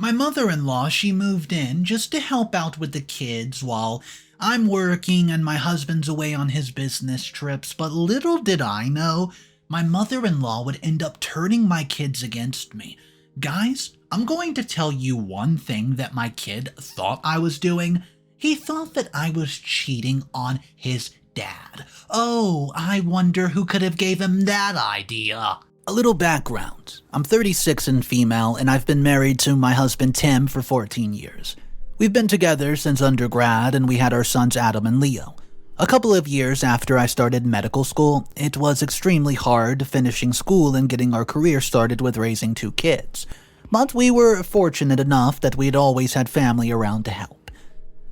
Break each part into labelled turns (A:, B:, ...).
A: My mother-in-law, she moved in just to help out with the kids while I'm working and my husband's away on his business trips, but little did I know, my mother-in-law would end up turning my kids against me. Guys, I'm going to tell you one thing that my kid thought I was doing. He thought that I was cheating on his dad. Oh, I wonder who could have gave him that idea. A little background. I'm 36 and female, and I've been married to my husband Tim for 14 years. We've been together since undergrad, and we had our sons Adam and Leo. A couple of years after I started medical school, it was extremely hard finishing school and getting our career started with raising 2 kids. But we were fortunate enough that we'd always had family around to help.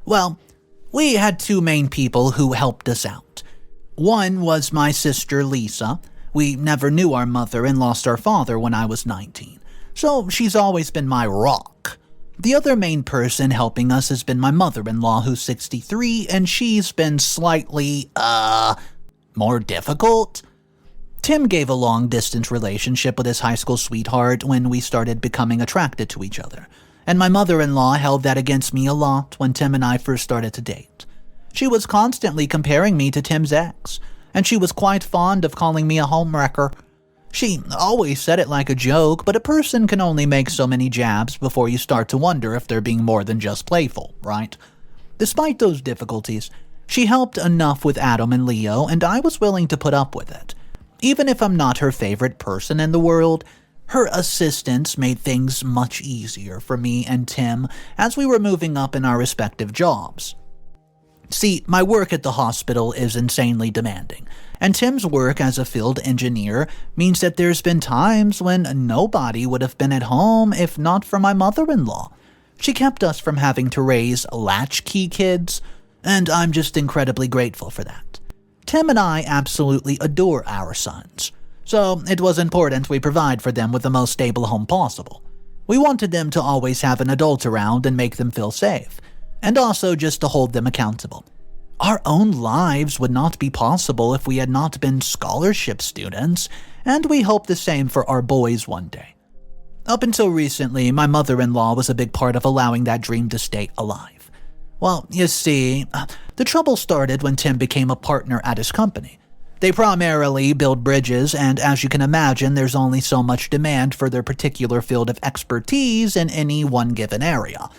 A: Well, we had 2 main people who helped us out. One was my sister Lisa. We never knew our mother and lost our father when I was 19, so she's always been my rock. The other main person helping us has been my mother-in-law, who's 63, and she's been slightly, more difficult. Tim gave a long-distance relationship with his high school sweetheart when we started becoming attracted to each other, and my mother-in-law held that against me a lot when Tim and I first started to date. She was constantly comparing me to Tim's ex, and she was quite fond of calling me a homewrecker. She always said it like a joke, but a person can only make so many jabs before you start to wonder if they're being more than just playful, right? Despite those difficulties, she helped enough with Adam and Leo, and I was willing to put up with it. Even if I'm not her favorite person in the world, her assistance made things much easier for me and Tim as we were moving up in our respective jobs. See, my work at the hospital is insanely demanding, and Tim's work as a field engineer means that there's been times when nobody would have been at home if not for my mother-in-law. She kept us from having to raise latchkey kids, and I'm just incredibly grateful for that. Tim and I absolutely adore our sons, so it was important we provide for them with the most stable home possible. We wanted them to always have an adult around and make them feel safe, and also just to hold them accountable. Our own lives would not be possible if we had not been scholarship students, and we hope the same for our boys one day. Up until recently, my mother-in-law was a big part of allowing that dream to stay alive. Well, you see, the trouble started when Tim became a partner at his company. They primarily build bridges, and as you can imagine, there's only so much demand for their particular field of expertise in any one given area.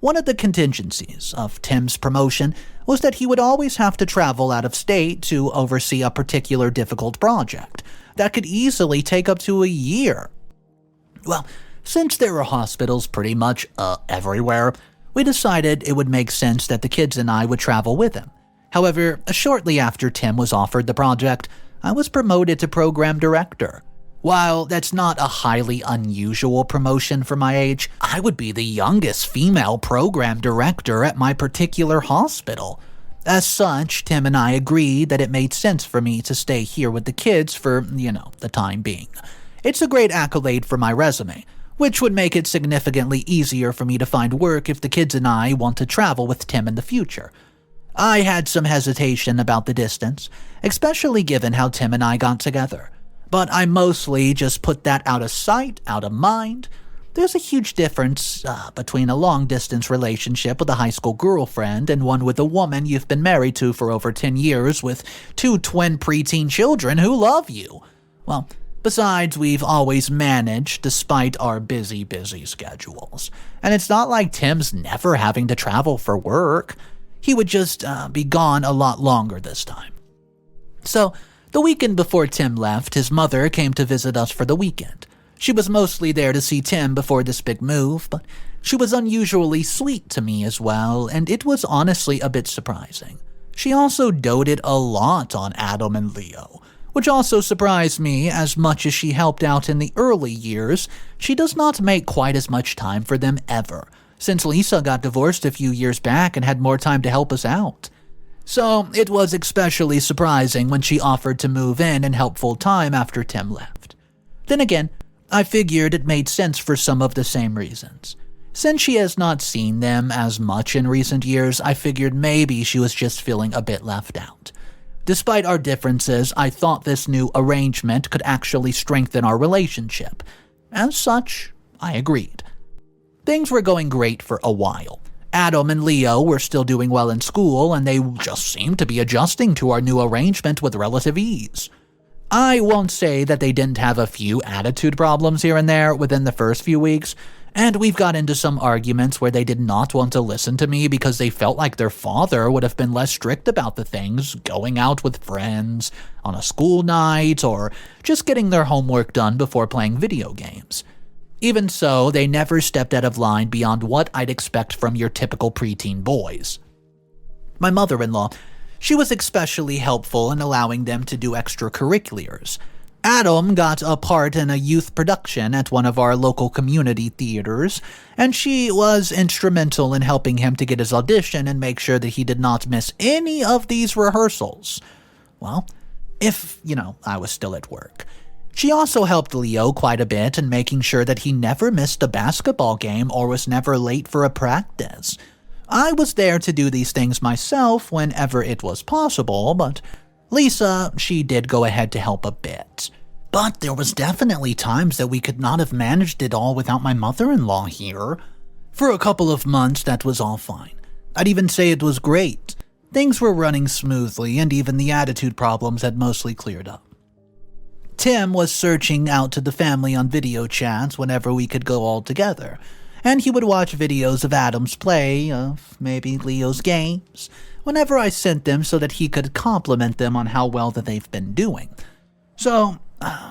A: One of the contingencies of Tim's promotion was that he would always have to travel out of state to oversee a particular difficult project that could easily take up to a year. Well, since there were hospitals pretty much everywhere, we decided it would make sense that the kids and I would travel with him. However, shortly after Tim was offered the project, I was promoted to program director. While that's not a highly unusual promotion for my age, I would be the youngest female program director at my particular hospital. As such, Tim and I agreed that it made sense for me to stay here with the kids for, the time being. It's a great accolade for my resume, which would make it significantly easier for me to find work if the kids and I want to travel with Tim in the future. I had some hesitation about the distance, especially given how Tim and I got together. But I mostly just put that out of sight, out of mind. There's a huge difference between a long-distance relationship with a high school girlfriend and one with a woman you've been married to for over 10 years with 2 twin preteen children who love you. Well, besides, we've always managed despite our busy schedules. And it's not like Tim's never having to travel for work. He would just be gone a lot longer this time. So, the weekend before Tim left, his mother came to visit us for the weekend. She was mostly there to see Tim before this big move, but she was unusually sweet to me as well, and it was honestly a bit surprising. She also doted a lot on Adam and Leo, which also surprised me. As much as she helped out in the early years, she does not make quite as much time for them ever, since Lisa got divorced a few years back and had more time to help us out. So it was especially surprising when she offered to move in and help full-time after Tim left. Then again, I figured it made sense for some of the same reasons. Since she has not seen them as much in recent years, I figured maybe she was just feeling a bit left out. Despite our differences, I thought this new arrangement could actually strengthen our relationship. As such, I agreed. Things were going great for a while. Adam and Leo were still doing well in school, and they just seemed to be adjusting to our new arrangement with relative ease. I won't say that they didn't have a few attitude problems here and there within the first few weeks, and we've got into some arguments where they did not want to listen to me because they felt like their father would have been less strict about the things, going out with friends, on a school night, or just getting their homework done before playing video games. Even so, they never stepped out of line beyond what I'd expect from your typical preteen boys. My mother-in-law, she was especially helpful in allowing them to do extracurriculars. Adam got a part in a youth production at one of our local community theaters, and she was instrumental in helping him to get his audition and make sure that he did not miss any of these rehearsals. Well, if, I was still at work. She also helped Leo quite a bit in making sure that he never missed a basketball game or was never late for a practice. I was there to do these things myself whenever it was possible, but Lisa, she did go ahead to help a bit. But there was definitely times that we could not have managed it all without my mother-in-law here. For a couple of months, that was all fine. I'd even say it was great. Things were running smoothly, and even the attitude problems had mostly cleared up. Tim was searching out to the family on video chats whenever we could go all together, and he would watch videos of Adam's play, of maybe Leo's games, whenever I sent them so that he could compliment them on how well that they've been doing. So,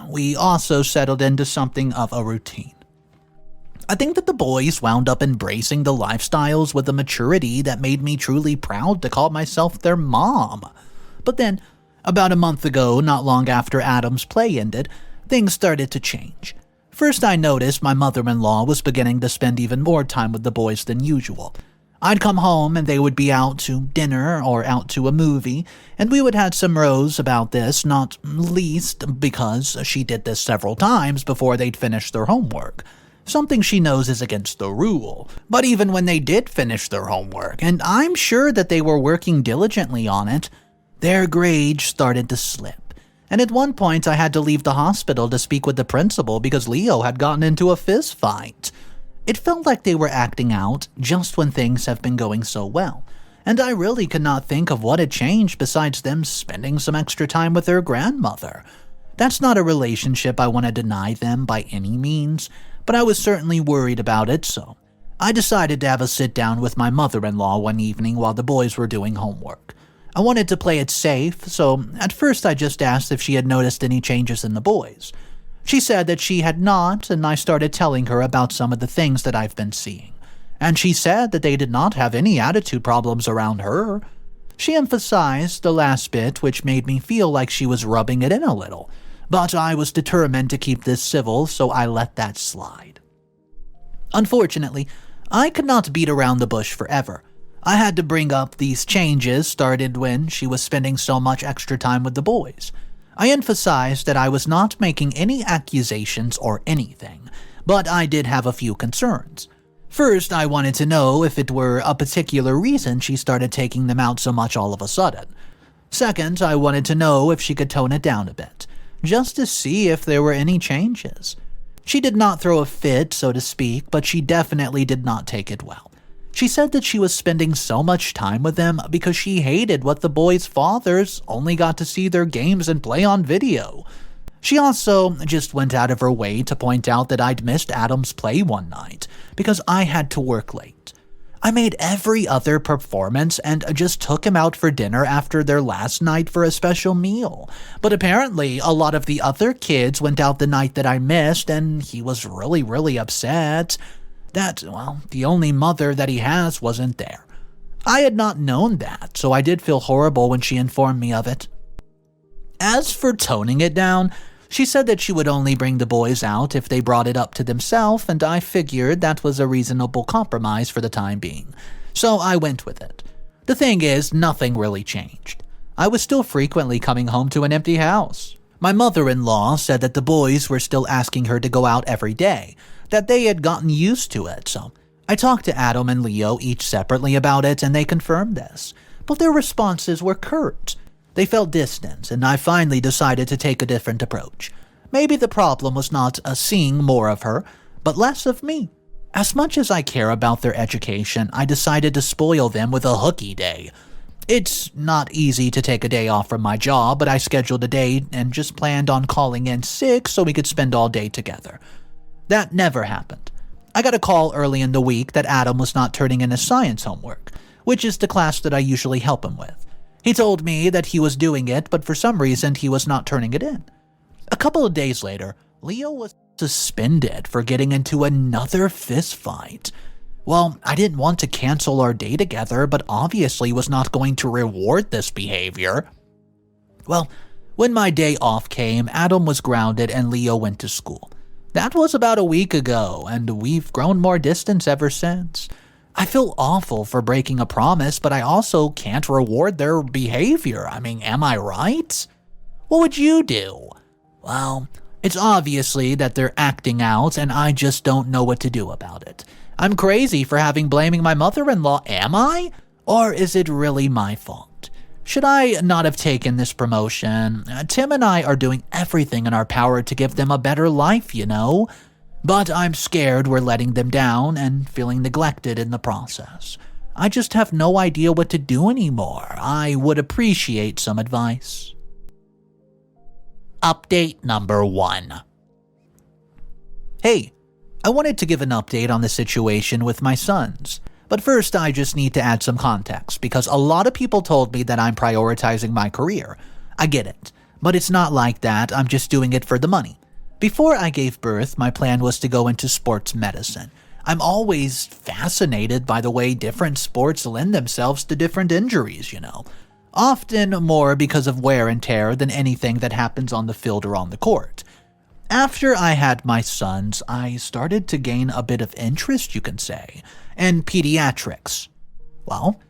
A: we also settled into something of a routine. I think that the boys wound up embracing the lifestyles with a maturity that made me truly proud to call myself their mom. But then, about a month ago, not long after Adam's play ended, things started to change. First, I noticed my mother-in-law was beginning to spend even more time with the boys than usual. I'd come home and they would be out to dinner or out to a movie, and we would have some rows about this, not least because she did this several times before they'd finish their homework. Something she knows is against the rule. But even when they did finish their homework, and I'm sure that they were working diligently on it, their grades started to slip, and at one point I had to leave the hospital to speak with the principal because Leo had gotten into a fist fight. It felt like they were acting out just when things have been going so well, and I really could not think of what had changed besides them spending some extra time with their grandmother. That's not a relationship I want to deny them by any means, but I was certainly worried about it, so I decided to have a sit-down with my mother-in-law one evening while the boys were doing homework. I wanted to play it safe, so at first I just asked if she had noticed any changes in the boys. She said that she had not, and I started telling her about some of the things that I've been seeing. And she said that they did not have any attitude problems around her. She emphasized the last bit, which made me feel like she was rubbing it in a little. But I was determined to keep this civil, so I let that slide. Unfortunately, I could not beat around the bush forever. I had to bring up these changes started when she was spending so much extra time with the boys. I emphasized that I was not making any accusations or anything, but I did have a few concerns. First, I wanted to know if it were a particular reason she started taking them out so much all of a sudden. Second, I wanted to know if she could tone it down a bit, just to see if there were any changes. She did not throw a fit, so to speak, but she definitely did not take it well. She said that she was spending so much time with them because she hated what the boys' fathers only got to see their games and play on video. She also just went out of her way to point out that I'd missed Adam's play one night because I had to work late. I made every other performance and just took him out for dinner after their last night for a special meal. But apparently, a lot of the other kids went out the night that I missed, and he was really upset that, the only mother that he has wasn't there. I had not known that, so I did feel horrible when she informed me of it. As for toning it down, she said that she would only bring the boys out if they brought it up to themselves, and I figured that was a reasonable compromise for the time being. So I went with it. The thing is, nothing really changed. I was still frequently coming home to an empty house. My mother-in-law said that the boys were still asking her to go out every day, that they had gotten used to it, so I talked to Adam and Leo each separately about it, and they confirmed this. But their responses were curt. They felt distant, and I finally decided to take a different approach. Maybe the problem was not seeing more of her, but less of me. As much as I care about their education, I decided to spoil them with a hooky day. It's not easy to take a day off from my job, but I scheduled a day and just planned on calling in sick so we could spend all day together. That never happened. I got a call early in the week that Adam was not turning in his science homework, which is the class that I usually help him with. He told me that he was doing it, but for some reason he was not turning it in. A couple of days later, Leo was suspended for getting into another fist fight. Well, I didn't want to cancel our day together, but obviously was not going to reward this behavior. Well, when my day off came, Adam was grounded and Leo went to school. That was about a week ago, and we've grown more distance ever since. I feel awful for breaking a promise, but I also can't reward their behavior. I mean, am I right? What would you do? Well, it's obviously that they're acting out, and I just don't know what to do about it. I'm crazy for blaming my mother-in-law, am I? Or is it really my fault? Should I not have taken this promotion? Tim and I are doing everything in our power to give them a better life, you know? But I'm scared we're letting them down and feeling neglected in the process. I just have no idea what to do anymore. I would appreciate some advice. Update number 1. Hey, I wanted to give an update on the situation with my sons. But first, I just need to add some context, because a lot of people told me that I'm prioritizing my career. I get it, but it's not like that. I'm just doing it for the money. Before I gave birth, my plan was to go into sports medicine. I'm always fascinated by the way different sports lend themselves to different injuries, you know. Often more because of wear and tear than anything that happens on the field or on the court. After I had my sons, I started to gain a bit of interest, you can say, in pediatrics. Well,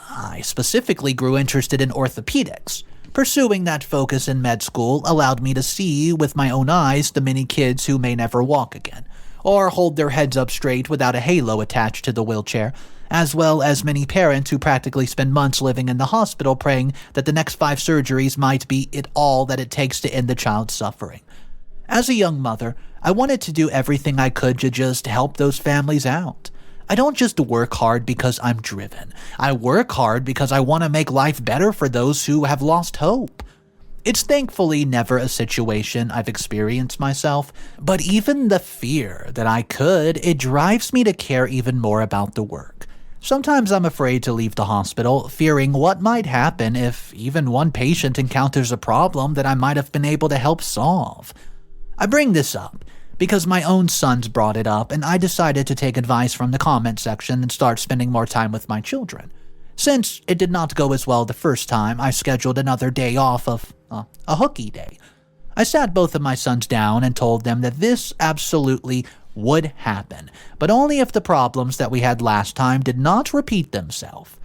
A: I specifically grew interested in orthopedics. Pursuing that focus in med school allowed me to see with my own eyes the many kids who may never walk again, or hold their heads up straight without a halo attached to the wheelchair, as well as many parents who practically spend months living in the hospital praying that the next 5 surgeries might be all that it takes to end the child's suffering. As a young mother, I wanted to do everything I could to just help those families out. I don't just work hard because I'm driven. I work hard because I want to make life better for those who have lost hope. It's thankfully never a situation I've experienced myself, but even the fear that I could, it drives me to care even more about the work. Sometimes I'm afraid to leave the hospital, fearing what might happen if even one patient encounters a problem that I might have been able to help solve. I bring this up because my own sons brought it up, and I decided to take advice from the comment section and start spending more time with my children. Since it did not go as well the first time, I scheduled another day off of a hooky day. I sat both of my sons down and told them that this absolutely would happen, but only if the problems that we had last time did not repeat themselves.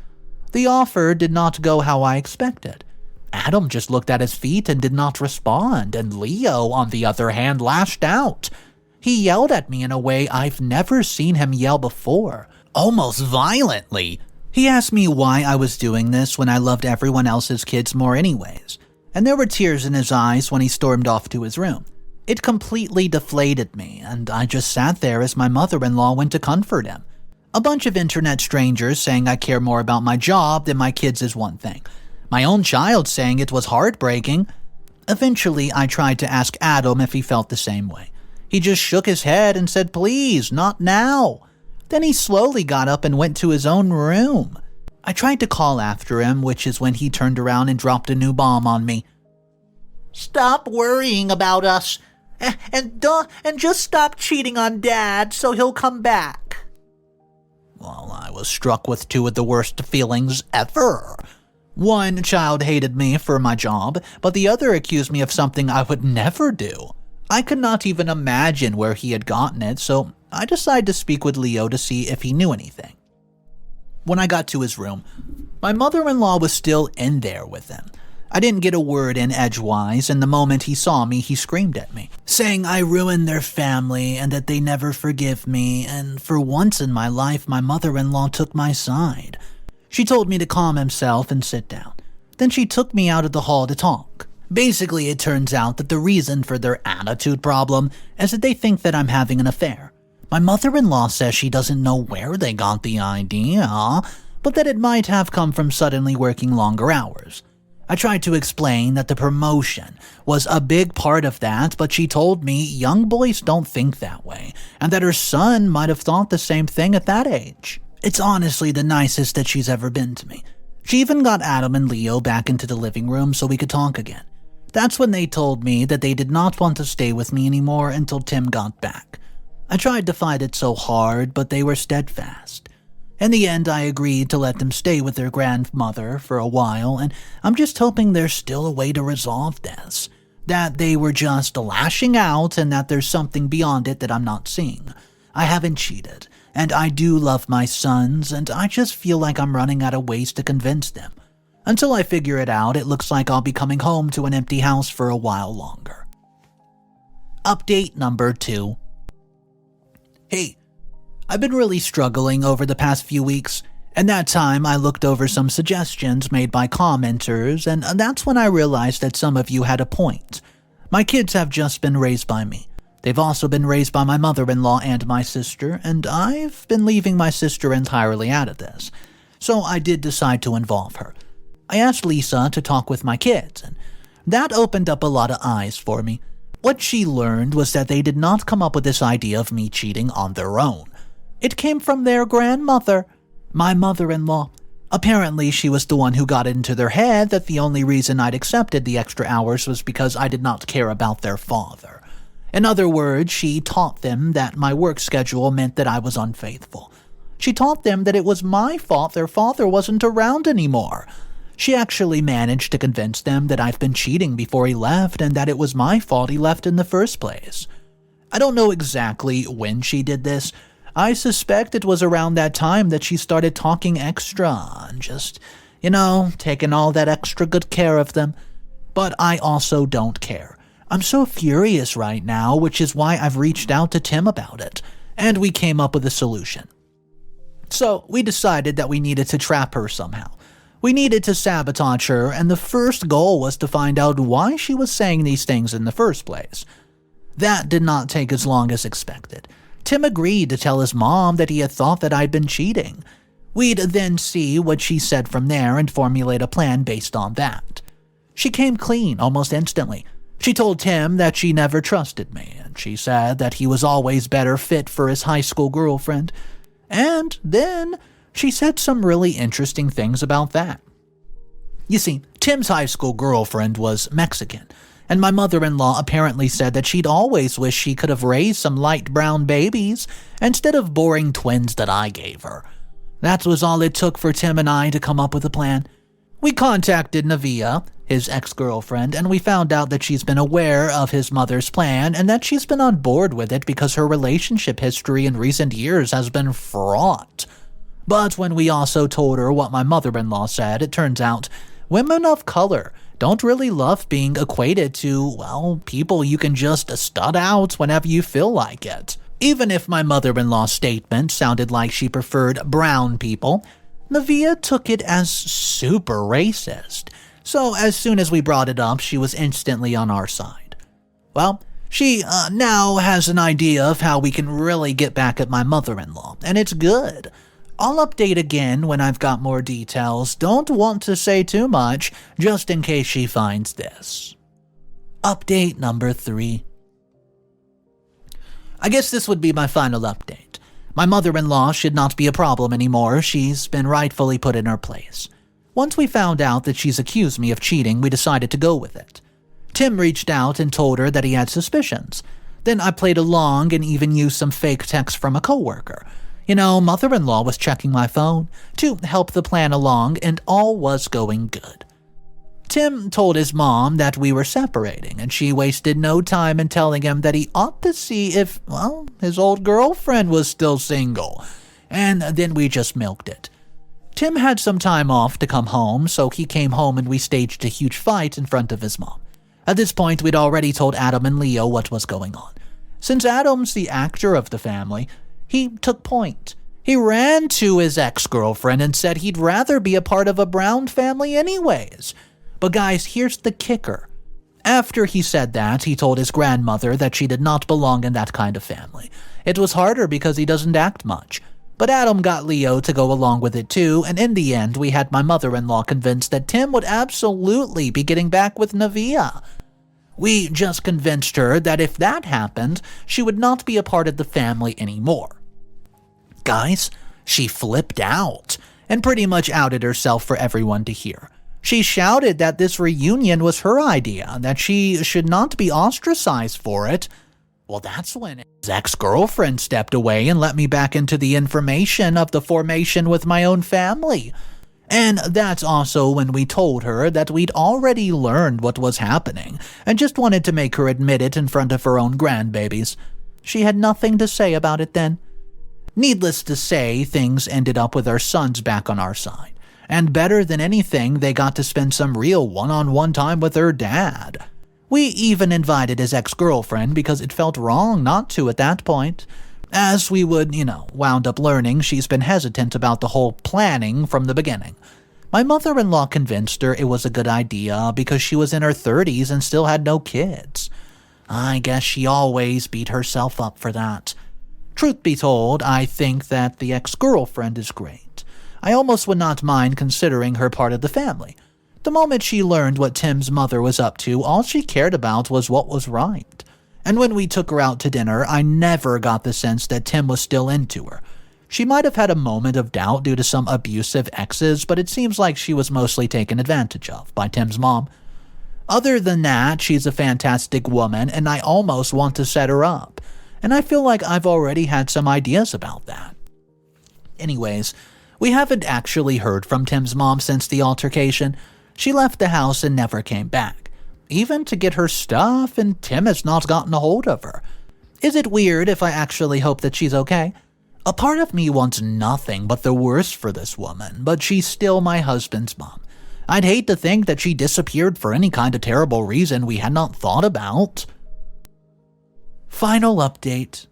A: The offer did not go how I expected. Adam just looked at his feet and did not respond, and Leo, on the other hand, lashed out. He yelled at me in a way I've never seen him yell before, almost violently. He asked me why I was doing this when I loved everyone else's kids more anyways, and there were tears in his eyes when he stormed off to his room. It completely deflated me, and I just sat there as my mother-in-law went to comfort him. A bunch of internet strangers saying I care more about my job than my kids is one thing. My own child saying it was heartbreaking. Eventually, I tried to ask Adam if he felt the same way. He just shook his head and said, "Please, not now." Then he slowly got up and went to his own room. I tried to call after him, which is when he turned around and dropped a new bomb on me. "Stop worrying about us, and just stop cheating on Dad so he'll come back." Well, I was struck with 2 of the worst feelings ever. One child hated me for my job, but the other accused me of something I would never do. I could not even imagine where he had gotten it, so I decided to speak with Leo to see if he knew anything. When I got to his room, my mother-in-law was still in there with him. I didn't get a word in edgewise, and the moment he saw me, he screamed at me, saying I ruined their family and that they never forgive me, and for once in my life, my mother-in-law took my side. She told me to calm himself and sit down. Then she took me out of the hall to talk. Basically, it turns out that the reason for their attitude problem is that they think that I'm having an affair. My mother-in-law says she doesn't know where they got the idea, but that it might have come from suddenly working longer hours. I tried to explain that the promotion was a big part of that, but she told me young boys don't think that way, and that her son might have thought the same thing at that age. It's honestly the nicest that she's ever been to me. She even got Adam and Leo back into the living room so we could talk again. That's when they told me that they did not want to stay with me anymore until Tim got back. I tried to fight it so hard, but they were steadfast. In the end, I agreed to let them stay with their grandmother for a while, and I'm just hoping there's still a way to resolve this. That they were just lashing out and that there's something beyond it that I'm not seeing. I haven't cheated, and I do love my sons, and I just feel like I'm running out of ways to convince them. Until I figure it out, it looks like I'll be coming home to an empty house for a while longer. Update number 2. Hey, I've been really struggling over the past few weeks, and that time I looked over some suggestions made by commenters, and that's when I realized that some of you had a point. My kids have just been raised by me. They've also been raised by my mother-in-law and my sister, and I've been leaving my sister entirely out of this. So I did decide to involve her. I asked Lisa to talk with my kids, and that opened up a lot of eyes for me. What she learned was that they did not come up with this idea of me cheating on their own. It came from their grandmother, my mother-in-law. Apparently, she was the one who got it into their head that the only reason I'd accepted the extra hours was because I did not care about their father. In other words, she taught them that my work schedule meant that I was unfaithful. She taught them that it was my fault their father wasn't around anymore. She actually managed to convince them that I've been cheating before he left and that it was my fault he left in the first place. I don't know exactly when she did this. I suspect it was around that time that she started talking extra and just, taking all that extra good care of them. But I also don't care. I'm so furious right now, which is why I've reached out to Tim about it, and we came up with a solution. So we decided that we needed to trap her somehow. We needed to sabotage her, and the first goal was to find out why she was saying these things in the first place. That did not take as long as expected. Tim agreed to tell his mom that he had thought that I'd been cheating. We'd then see what she said from there and formulate a plan based on that. She came clean almost instantly. She told Tim that she never trusted me, and she said that he was always better fit for his high school girlfriend. And then she said some really interesting things about that. You see, Tim's high school girlfriend was Mexican, and my mother-in-law apparently said that she'd always wished she could have raised some light brown babies instead of boring twins that I gave her. That was all it took for Tim and I to come up with a plan. We contacted Neveah, his ex-girlfriend, and we found out that she's been aware of his mother's plan and that she's been on board with it because her relationship history in recent years has been fraught. But when we also told her what my mother-in-law said, it turns out women of color don't really love being equated to, people you can just stud out whenever you feel like it. Even if my mother-in-law's statement sounded like she preferred brown people, Neveah took it as super racist. So as soon as we brought it up, she was instantly on our side. Well, she now has an idea of how we can really get back at my mother-in-law, and it's good. I'll update again when I've got more details. Don't want to say too much, just in case she finds this. Update number 3. I guess this would be my final update. My mother-in-law should not be a problem anymore. She's been rightfully put in her place. Once we found out that she's accused me of cheating, we decided to go with it. Tim reached out and told her that he had suspicions. Then I played along and even used some fake text from a coworker. Mother-in-law was checking my phone to help the plan along, and all was going good. Tim told his mom that we were separating, and she wasted no time in telling him that he ought to see if, his old girlfriend was still single. And then we just milked it. Tim had some time off to come home, so he came home and we staged a huge fight in front of his mom. At this point, we'd already told Adam and Leo what was going on. Since Adam's the actor of the family, he took point. He ran to his ex-girlfriend and said he'd rather be a part of a brown family anyways. But guys, here's the kicker. After he said that, he told his grandmother that she did not belong in that kind of family. It was harder because he doesn't act much. But Adam got Leo to go along with it too, and in the end, we had my mother-in-law convinced that Tim would absolutely be getting back with Neveah. We just convinced her that if that happened, she would not be a part of the family anymore. Guys, she flipped out and pretty much outed herself for everyone to hear. She shouted that this reunion was her idea, that she should not be ostracized for it. Well, that's when his ex-girlfriend stepped away and let me back into the information of the formation with my own family. And that's also when we told her that we'd already learned what was happening and just wanted to make her admit it in front of her own grandbabies. She had nothing to say about it then. Needless to say, things ended up with our sons back on our side. And better than anything, they got to spend some real one-on-one time with her dad. We even invited his ex-girlfriend because it felt wrong not to at that point. As we would, wound up learning, she's been hesitant about the whole planning from the beginning. My mother-in-law convinced her it was a good idea because she was in her 30s and still had no kids. I guess she always beat herself up for that. Truth be told, I think that the ex-girlfriend is great. I almost would not mind considering her part of the family. The moment she learned what Tim's mother was up to, all she cared about was what was right. And when we took her out to dinner, I never got the sense that Tim was still into her. She might have had a moment of doubt due to some abusive exes, but it seems like she was mostly taken advantage of by Tim's mom. Other than that, she's a fantastic woman, and I almost want to set her up. And I feel like I've already had some ideas about that. Anyways, we haven't actually heard from Tim's mom since the altercation. She left the house and never came back, even to get her stuff, and Tim has not gotten a hold of her. Is it weird if I actually hope that she's okay? A part of me wants nothing but the worst for this woman, but she's still my husband's mom. I'd hate to think that she disappeared for any kind of terrible reason we had not thought about. Final update.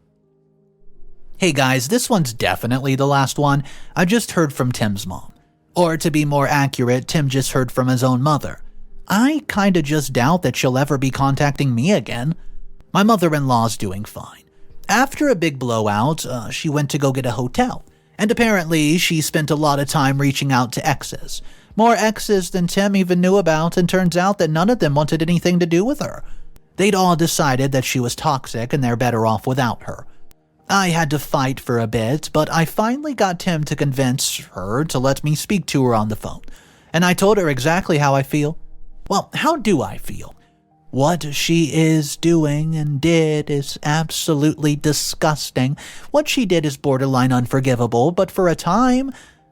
A: Hey guys, this one's definitely the last one. I just heard from Tim's mom. Or to be more accurate, Tim just heard from his own mother. I kinda just doubt that she'll ever be contacting me again. My mother-in-law's doing fine. After a big blowout, she went to go get a hotel. And apparently, she spent a lot of time reaching out to exes. More exes than Tim even knew about, and turns out that none of them wanted anything to do with her. They'd all decided that she was toxic and they're better off without her. I had to fight for a bit, but I finally got Tim to convince her to let me speak to her on the phone. And I told her exactly how I feel. Well, how do I feel? What she is doing and did is absolutely disgusting. What she did is borderline unforgivable, but for a time,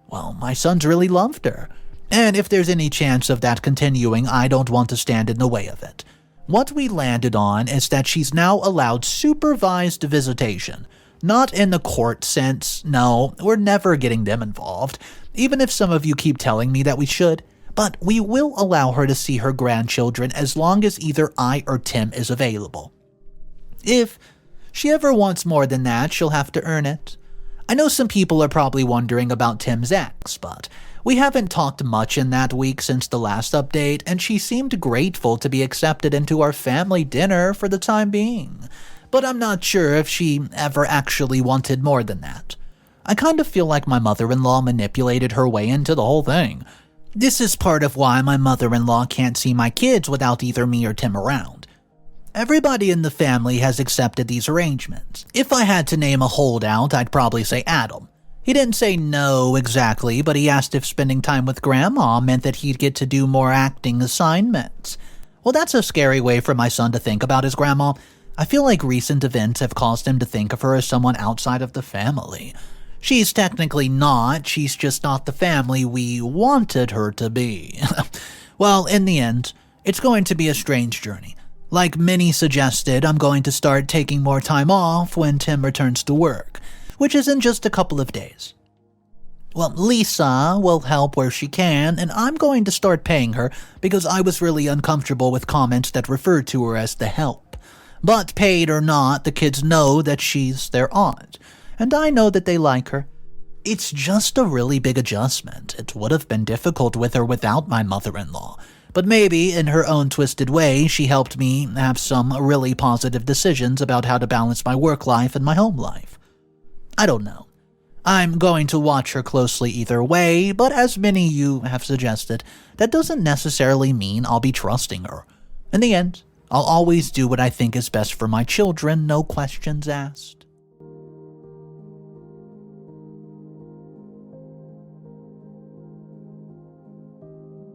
A: well, my sons really loved her. And if there's any chance of that continuing, I don't want to stand in the way of it. What we landed on is that she's now allowed supervised visitation. Not in the court sense, no, we're never getting them involved, even if some of you keep telling me that we should. But we will allow her to see her grandchildren as long as either I or Tim is available. If she ever wants more than that, she'll have to earn it. I know some people are probably wondering about Tim's ex, but we haven't talked much in that week since the last update, and she seemed grateful to be accepted into our family dinner for the time being. But I'm not sure if she ever actually wanted more than that. I kind of feel like my mother-in-law manipulated her way into the whole thing. This is part of why my mother-in-law can't see my kids without either me or Tim around. Everybody in the family has accepted these arrangements. If I had to name a holdout, I'd probably say Adam. He didn't say no exactly, but he asked if spending time with Grandma meant that he'd get to do more acting assignments. Well, that's a scary way for my son to think about his grandma. I feel like recent events have caused him to think of her as someone outside of the family. She's technically not, she's just not the family we wanted her to be. Well, in the end, it's going to be a strange journey. Like Minnie suggested, I'm going to start taking more time off when Tim returns to work, which is in just a couple of days. Well, Lisa will help where she can, and I'm going to start paying her because I was really uncomfortable with comments that referred to her as the help. But paid or not, the kids know that she's their aunt, and I know that they like her. It's just a really big adjustment. It would have been difficult with her without my mother-in-law, But maybe, in her own twisted way, she helped me have some really positive decisions about how to balance my work life and my home life. I don't know. I'm going to watch her closely either way, but as many of you have suggested, that doesn't necessarily mean I'll be trusting her. In the end, I'll always do what I think is best for my children, no questions asked.